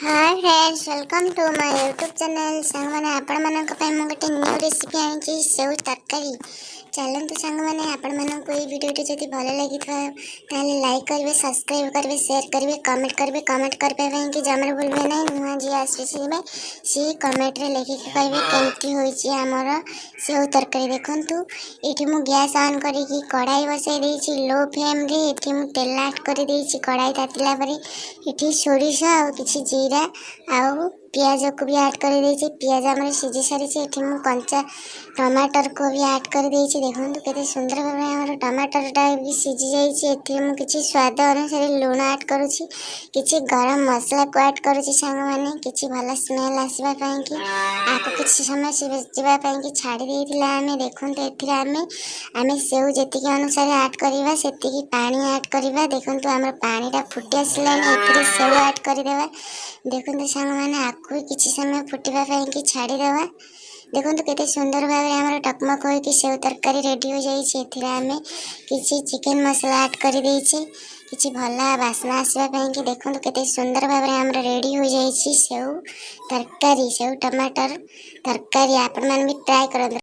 Hi friends, welcome to my YouTube channel. Song मैंने आपण मानक पय मु गोटे न्यू रेसिपी आनी सेव तरकारी। चलते सांग मैंने आपण मानक ये वीडियो जदि भल लगी ताले लाइक करेंगे, सब्सक्राइब करेंगे, शेयर करेंगे, कमेंट करबे कि जमर भूलबे ना। नुआ जी आसे सी कमेंट रे लिखिक कहे केमती होइछि हमर सेव तरकारी। देखंतु एठी मु गैस ऑन करिकी कढ़ाई बसाई देछि लो फ्लेम रे। एठी मु तेल ऐड कर देछि। कढ़ाई तातिला परे एठी सोरिष आ किछि जीरा आउ पियाज को भी ऐड कर देछि। पियाज हमर सिझी सारी छे। एठी मु कंचा टमाटर को भी ऐड कर देछि। देखंतु केते सुंदर भाबे हमर टमाटर टा भी सिझी जाइछि। एठी मु किछि स्वाद अनुसार लूण ऐड करूछि, किछि गरम मसला को ऐड करूछि संग माने किछि भला स्मेल आसीबा पई कि आको किछि समय सिझिबा पई कि छाडी देथिला। हमें देखंतु एथिरा हमें सेव जेतिके अनुसार ऐड करबा सेतिकी पानी ऐड करबा। देखंतु हमर पानी टा फुटी आसलानी। एथिरे सेव ऐड कर देबा। देखंतु संग माने आको किछि समय फुटीबा पई कि छाडी देबा। देखंतु केते सुंदर भाबे हमर टकमक होई कि सेव तरकारी रेडी हो जाई छै। एथिरा हमें किछि चिकन मसला ऐड कर दै छै किछि भला वासना आसीबा पई कि देखंतु केते सुंदर भाबे हमर रेडी हो जाई छै सेव तरकारी, सेव टमाटर तरकारी। आपण मन भी ट्राई करन।